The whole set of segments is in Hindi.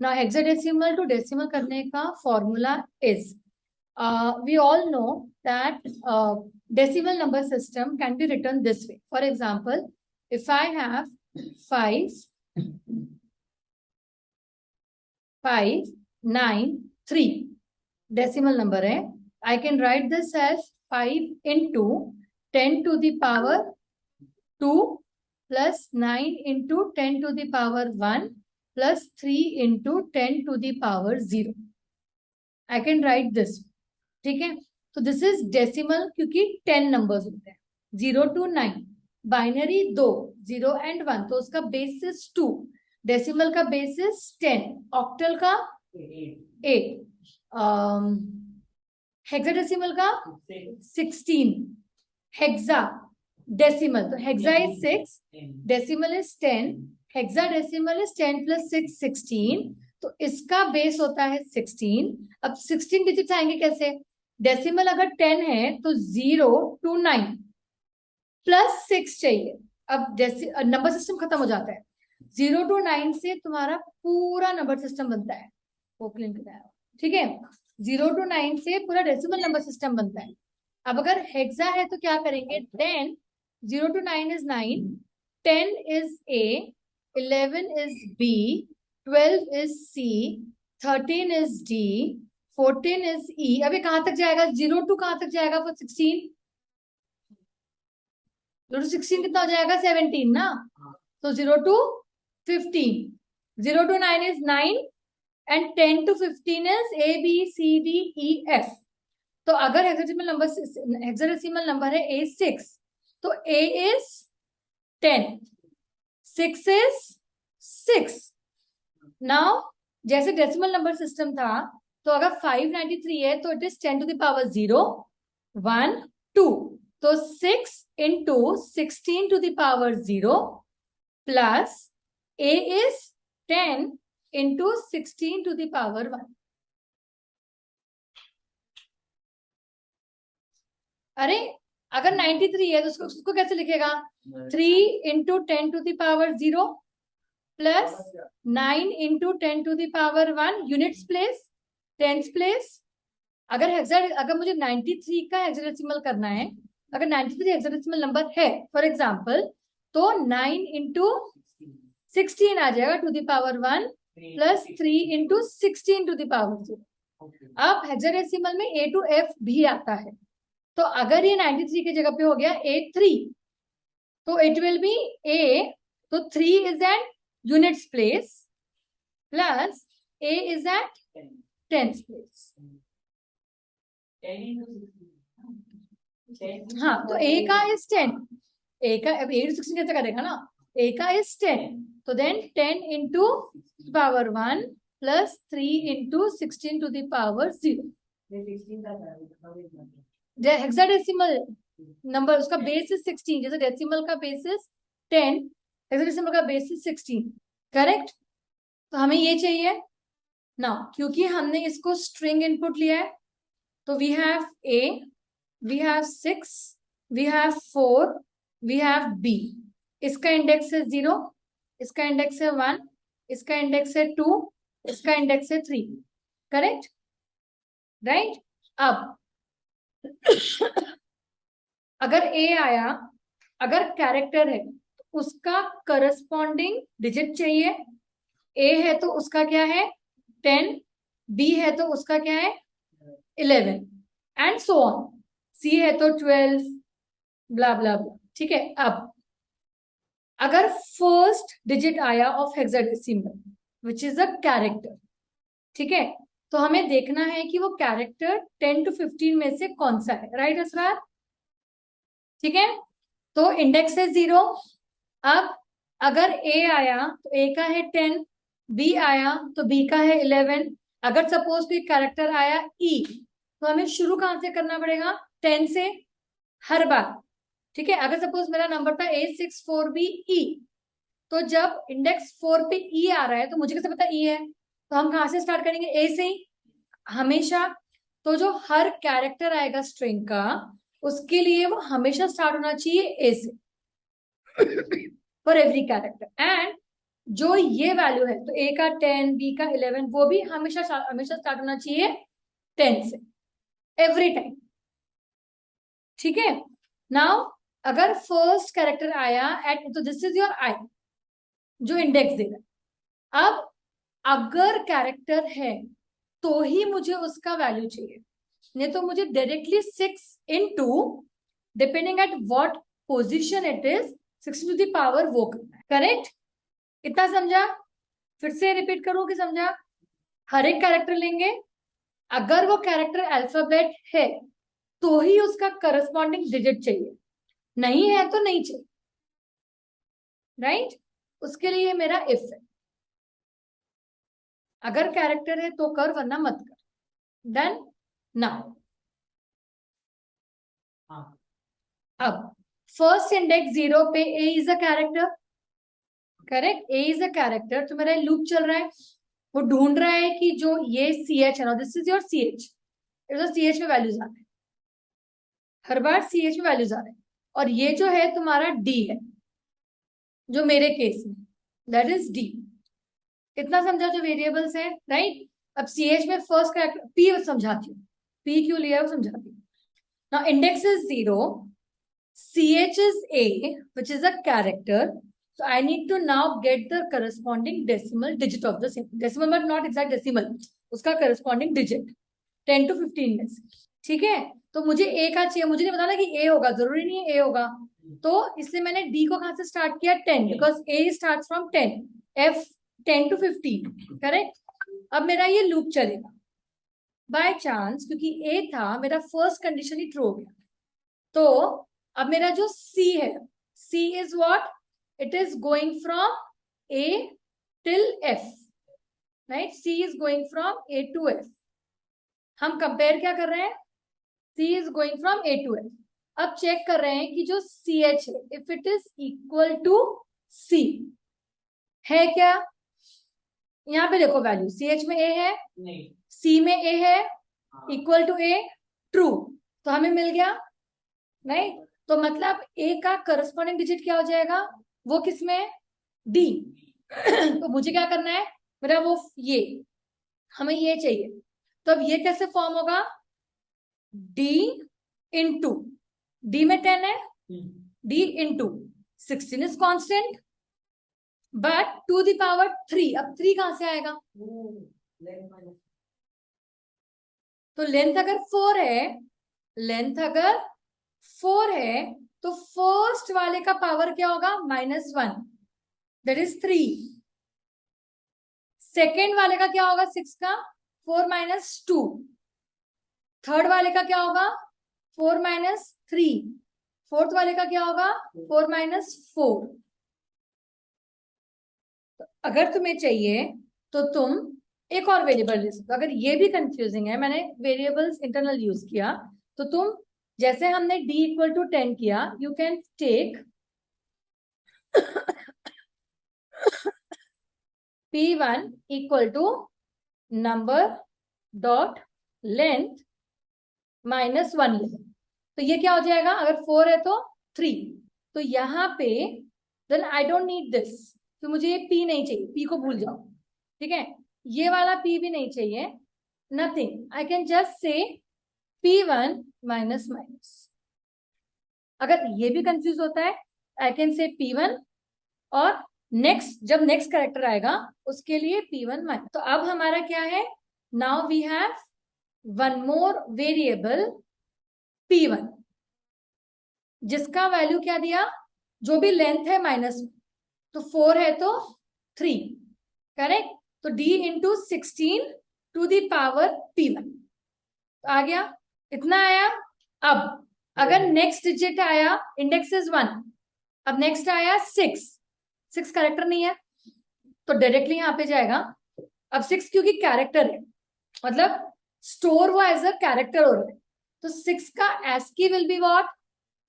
Now hexadecimal to decimal करने का formula is we all know that decimal number system can be written this way. For example, if I have 5, 9, 3 decimal number है, I can write this as 5 into 10 to the power 2 plus 9 into 10 to the power 1 plus 3 into 10 to the power 0. I can write this. ठीक है, तो दिस इज डेसिमल क्योंकि 10 नंबर्स होते हैं 0 to 9, बाइनरी 2 0 and 1, तो उसका बेसिस 2, डेसिमल का बेसिस 10, ऑक्टल का 8, हेक्साडेसिमल का 16, हेक्सा डेसिमल, तो hexa is 6, decimal is 10, hexadecimal is 10 plus 6 16, तो इसका बेस होता है 16. अब 16 डिजिट्स आएंगे कैसे? डेसिमल अगर 10 है तो 0 to 9 प्लस 6 चाहिए. अब नंबर सिस्टम खत्म हो जाता है. 0 to 9 से तुम्हारा पूरा नंबर सिस्टम बनता है. वो क्लीन कराया, ठीक है. 0 to 9 से पूरा डेसिमल नंबर सिस्टम बनता है. अब अगर हेक्सा है तो क्या करेंगे? 10 0 to 9 is 9, 10 is A, 11 is B, 12 is C, 13 is D, 14 is E. अभी कहां तक जाएगा? 0 to कहां तक जाएगा? for 16, 0 to 16 कितना हो जाएगा? 17 ना. तो 0 to 15, 0 to 9 is 9 and 10 to 15 is A B C D E F. तो अगर हेक्साडेसिमल नंबर है A6, तो A is 10, 6 is 6. नाउ जैसे डेसिमल नंबर सिस्टम था, तो अगर 593 है तो it is 10 to the power 0 1 2, तो 6 into 16 to the power 0 plus A is 10 into 16 to the power 1. अरे अगर 93 है तो उसको कैसे लिखेगा? 3 into 10 to the power 0 plus 9 into 10 to the power 1, units place, tens place. अगर मुझे 93 का हेक्साडेसिमल करना है, अगर 93 हेक्साडेसिमल नंबर है फॉर एग्जांपल, तो 9 into 16 आ जाएगा to the power 1 plus 3 into 16 to the power 0. अब हेक्साडेसिमल में A to F भी आता है, तो अगर ये 93 की जगह पे हो गया A3, तो इट विल बी A, तो 3 is at units place plus A is at tens place. हाँ, तो A का is 10, A का अब 8 to 16 कैसे करेगा ना? A का is 10, तो then 10 into power 1 plus 3 into 16 to the power 0. Hexadecimal number उसका बेस इज 16, जैसे डेसिमल का बेस इज 10, हेक्साडेसिमल का बेस इज 16. करेक्ट? तो हमें ये चाहिए ना, क्योंकि हमने इसको स्ट्रिंग इनपुट लिया है, तो we have A, we have 6, we have 4, we have B. इसका इंडेक्स है 0, इसका इंडेक्स है 1, इसका इंडेक्स है 2, इसका इंडेक्स है 3. करेक्ट? राइट? अब अगर A आया, अगर कैरेक्टर है तो उसका करस्पॉन्डिंग डिजिट चाहिए. A है तो उसका क्या है? 10, B है तो उसका क्या है? 11 एंड सो ऑन. C है तो 12, ब्ला ब्ला ब्ला. ठीक है. अब अगर फर्स्ट डिजिट आया of hexadecimal which is a character, ठीक है, तो हमें देखना है कि वो कैरेक्टर 10 to 15 में से कौन सा है. राइट असरार? ठीक है. तो इंडेक्स है 0. अब अगर A आया तो A का है 10, B आया तो B का है 11. अगर सपोज कोई कैरेक्टर आया E, तो हमें शुरू कहां से करना पड़ेगा? 10 से हर बार. ठीक है. अगर सपोज मेरा नंबर था A64BE, तो जब इंडेक्स 4 पे E आ रहा है तो मुझे कैसे पता E है? तो हम कहां से स्टार्ट करेंगे? A से ही हमेशा. तो जो हर कैरेक्टर आएगा स्ट्रिंग का, उसके लिए वो हमेशा स्टार्ट होना चाहिए A से फॉर एवरी कैरेक्टर. एंड जो ये वैल्यू है, तो ए का 10, बी का 11, वो भी हमेशा हमेशा स्टार्ट होना चाहिए 10 से, एवरी टाइम। ठीक है। नाउ अगर फर्स्ट कैरेक्टर आया एट, तो दिस इज योर आई जो इंडेक्स देगा। अब अगर कैरेक्टर है तो ही मुझे उसका वैल्यू चाहिए, नहीं तो मुझे directly 6 into depending at what position it is 6 to the power वो करना है। करेक्ट? इतना समझा? फिर से रिपीट करूं कि समझा? हर एक कैरेक्टर लेंगे, अगर वो कैरेक्टर अल्फाबेट है तो ही उसका करस्पॉन्डिंग डिजिट चाहिए, नहीं है तो नहीं चाहिए। राइट? उसके लिए मेरा इफ है, अगर कैरेक्टर है तो कर वरना मत कर। देन नाउ अब फर्स्ट इंडेक्स 0 पे A is a character. Correct? A is a character, तो मेरा लूप चल रहा है, वो ढूंढ रहा है कि जो ये सी एच है ना, this is your C H, C H में वैल्यूज आ रहे हैं, हर बार सी एच में वैल्यूज आ रहे हैं। और ये जो है तुम्हारा डी है, जो मेरे केस में दैट इज डी। इतना समझा जो वेरिएबल्स है। राइट? अब सी एच में फर्स्ट कैरेक्टर पी समझाती हूँ, पी क्यों लिया वो समझाती हूँ। Now index is 0, ch is a, which is a character. So I need to now get the corresponding decimal digit of the same. Decimal but not exact decimal. उसका corresponding digit 10 to 15 में से। ठीक है? तो मुझे a का चाहिए, मुझे नहीं बताना कि a होगा, जरूरी नहीं है a होगा। तो इसलिए मैंने d को कहां से स्टार्ट किया? 10, because a starts from 10, f 10 to 15। Correct? अब मेरा ये लूप चलेगा। बाय चांस क्योंकि a था, मेरा फर्स्ट कंडीशन ही ट्रू हो गया, तो अब मेरा जो C है, C is what? It is going from A till F। Right? C is going from A to F। हम कंपेयर क्या कर रहे हैं? C is going from A to F। अब चेक कर रहे हैं कि जो CH है, if it is equal to C है क्या? यहाँ पे देखो वैल्यू, CH में A है नहीं, C में A है, इक्वल टू A, ट्रू, तो हमें मिल गया। नहीं? तो मतलब ए का करस्पॉन्डिंग डिजिट क्या हो जाएगा? वो किसमें? डी। तो मुझे क्या करना है? मेरा वो ये, हमें ये चाहिए। तो अब ये कैसे फॉर्म होगा? डी इंटू, डी में 10 है, D into 16 is constant, but to the power 3। अब 3 कहां से आएगा? तो लेंथ अगर 4 है, लेंथ अगर 4 है तो फर्स्ट वाले का पावर क्या होगा? -1, दैट इज 3। सेकेंड वाले का क्या होगा? 6 का 4 माइनस 2। थर्ड वाले का क्या होगा? 4 माइनस 3। फोर्थ वाले का क्या होगा? 4 माइनस 4। तो अगर तुम्हें चाहिए तो तुम एक और वेरिएबल ले सकते हो। अगर ये भी कंफ्यूजिंग है, मैंने वेरिएबल्स इंटरनल यूज किया, तो तुम जैसे हमने d इक्वल टू 10 किया, you can take p1 equal to number dot length -1 ले। तो ये क्या हो जाएगा? अगर 4 है तो 3, तो यहाँ पे then I don't need this, तो मुझे ये p नहीं चाहिए, p को भूल जाओ। ठीक है? ये वाला p भी नहीं चाहिए, nothing, I can just say p1 minus minus. अगर ये भी कंफ्यूज होता है, आई कैन से p1, और नेक्स्ट जब नेक्स्ट कैरेक्टर आएगा उसके लिए p1 माइनस। तो अब हमारा क्या है? Now we have one more variable p1, जिसका वैल्यू क्या दिया? जो भी लेंथ है -1, तो 4 है तो 3। करेक्ट? तो d into 16 to the power p1 आ गया। इतना आया। अब अगर नेक्स्ट डिजिट आया, इंडेक्स इज 1, अब नेक्स्ट आया 6 कैरेक्टर नहीं है तो डायरेक्टली यहां पे जाएगा। अब 6 क्योंकि कैरेक्टर है, मतलब स्टोर वो एज अ कैरेक्टर हो रहा है, तो 6 का ASCII विल बी व्हाट?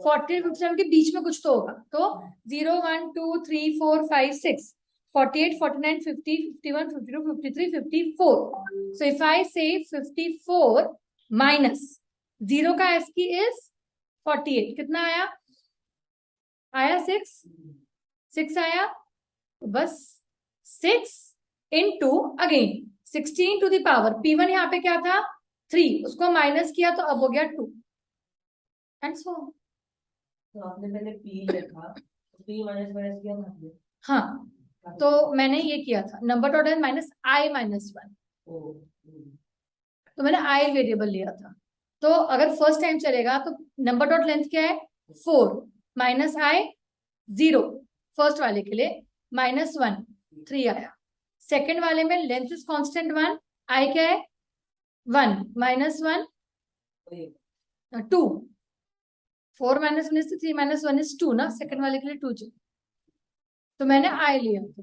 40 57 के बीच में कुछ तो होगा, तो 0 1 2 3 4 5 6 48 49 50 51 52 53 54। so if I say 54 minus 0 का ASCII is 48, कितना आया? आया 6 आया, तो बस 6 into again 16 to the power P1 यहाँ पे क्या था 3, उसको माइनस किया तो अब हो गया 2 एंड सो। तो आपने पहले पी लिखा, पी माइनस माइनस किया था आपने? हाँ, तो मैंने ये किया था नंबर डॉट एन माइनस आई माइनस 1, तो मैंने आई वेरिएबल लिया था। तो अगर फर्स्ट टाइम चलेगा तो नंबर डॉट लेंथ क्या है 4 माइनस आई 0 फर्स्ट वाले के लिए, -1 3 आया। सेकेंड वाले में लेंथ इज कांस्टेंट 1, आई क्या है 1 -1 2, 4 -1 is 3 -1 is 2 ना, सेकेंड वाले के लिए 2 जी, तो मैंने आई लिया था।